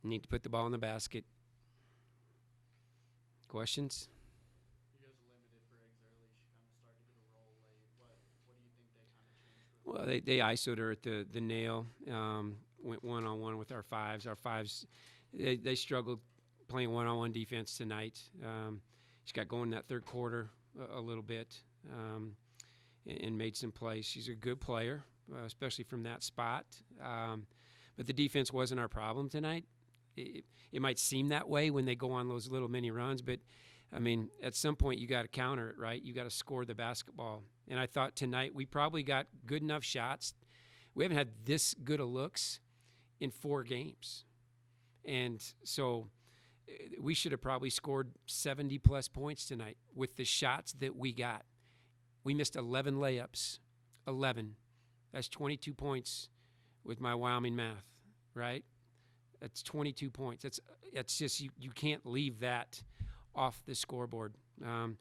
Need to put the ball in the basket. Questions? You guys are limited for eggs early. She kind of started to get a roll late. What do you think they kind of changed with Well, her? they ISO'd her at the nail. Went one-on-one with our fives. Our fives, they struggled playing one-on-one defense tonight. She got going in that third quarter a little bit and made some plays. She's a good player, especially from that spot. But the defense wasn't our problem tonight. It might seem that way when they go on those little mini runs, but I mean, at some point you got to counter it, right? You got to score the basketball. And I thought tonight we probably got good enough shots. We haven't had this good of looks in 4 games. And so we should have probably scored 70-plus points tonight with the shots that we got. We missed 11 layups. 11. That's 22 points with my Wyoming math, right? That's 22 points. That's just you can't leave that off the scoreboard. Some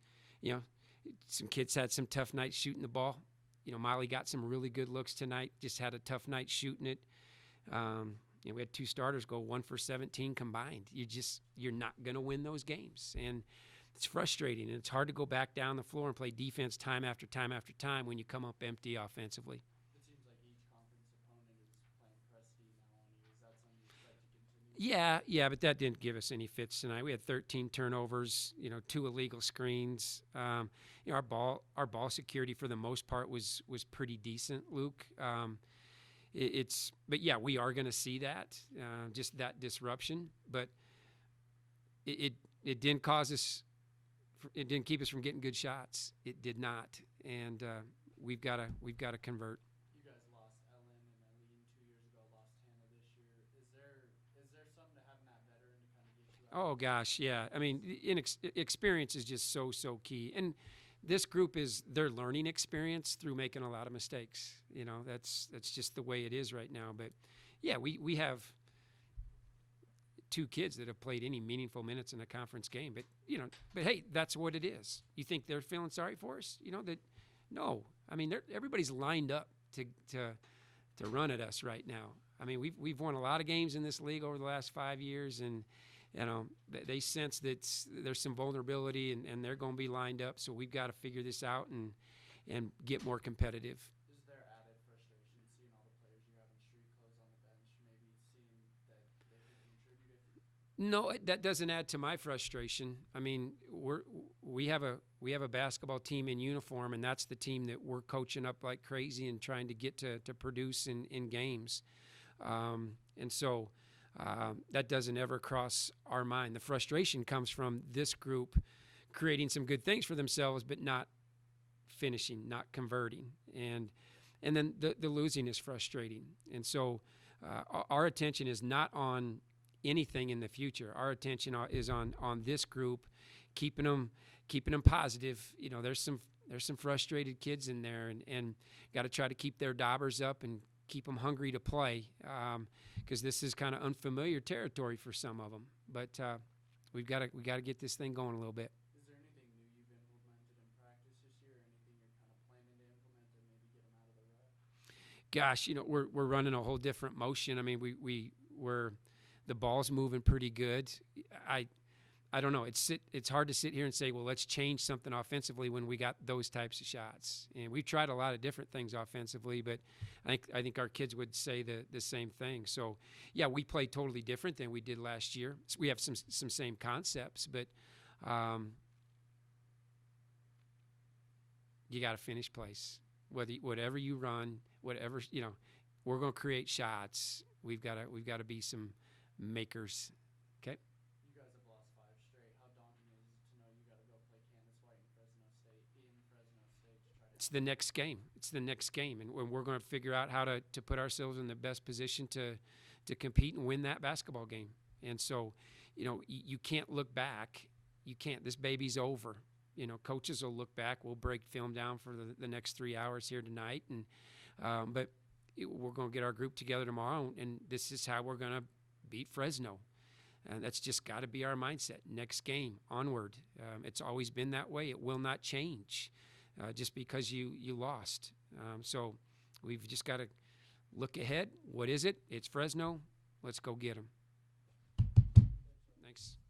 kids had some tough nights shooting the ball. Molly got some really good looks tonight. Just had a tough night shooting it. We had 2 starters go 1 for 17 combined. You're not going to win those games, and it's frustrating. And it's hard to go back down the floor and play defense time after time after time when you come up empty offensively. It seems like each conference opponent is playing Prestige now on you. Is that something you expect to continue? Yeah, but that didn't give us any fits tonight. We had 13 turnovers, 2 illegal screens. Our ball security for the most part was pretty decent, Luke. But yeah, we are going to see that, just that disruption. But it didn't cause us. It didn't keep us from getting good shots. It did not, and we've got to convert. You guys lost Ellen and Eileen 2 years ago. Lost Hannah this year. Is there something to having that veteran to kind of get you out? Oh gosh, yeah. I mean, experience is just so key, and this group is their learning experience through making a lot of mistakes. That's just the way it is right now. But yeah, we have 2 kids that have played any meaningful minutes in a conference game. But hey, that's what it is. You think they're feeling sorry for us? No. I mean, everybody's lined up to run at us right now. I mean, we've won a lot of games in this league over the last 5 years, and they sense that there's some vulnerability, and they're going to be lined up. So we've got to figure this out and get more competitive. Is there added frustration seeing all the players you have in street clothes on the bench, maybe seeing that they could contribute? No, that doesn't add to my frustration. I mean, we have a basketball team in uniform, and that's the team that we're coaching up like crazy and trying to get to produce in games. And so that doesn't ever cross our mind. The frustration comes from this group creating some good things for themselves, but not finishing, not converting. And then the losing is frustrating. And so our attention is not on anything in the future. Our attention is on this group, keeping them positive. There's some frustrated kids in there, and got to try to keep their daubers up and keep them hungry to play, because this is kind of unfamiliar territory for some of them. But we've got to get this thing going a little bit. Is there anything new you've implemented in practice this year? Anything you're kind of planning to implement to maybe get them out of the rut? Gosh, we're running a whole different motion. I mean, we're the ball's moving pretty good. I don't know. It's hard to sit here and say, well, let's change something offensively when we got those types of shots. And we've tried a lot of different things offensively, but I think our kids would say the same thing. So, yeah, we play totally different than we did last year. So we have some same concepts, but you got to finish plays. Whatever you run, whatever we're going to create shots. We've got to be some makers. Okay. You guys have lost 5 straight. How daunting is it to know you got to go play Candace White in Fresno State to try to? It's the next game, and we're going to figure out how to put ourselves in the best position to compete and win that basketball game. And so, you can't look back. You can't. This baby's over. Coaches will look back. We'll break film down for the next 3 hours here tonight, and but we're going to get our group together tomorrow, and this is how we're going to beat Fresno. And that's just got to be our mindset. Next game, onward. It's always been that way. It will not change just because you lost. So we've just got to look ahead. What is it? It's Fresno. Let's go get them. Thanks.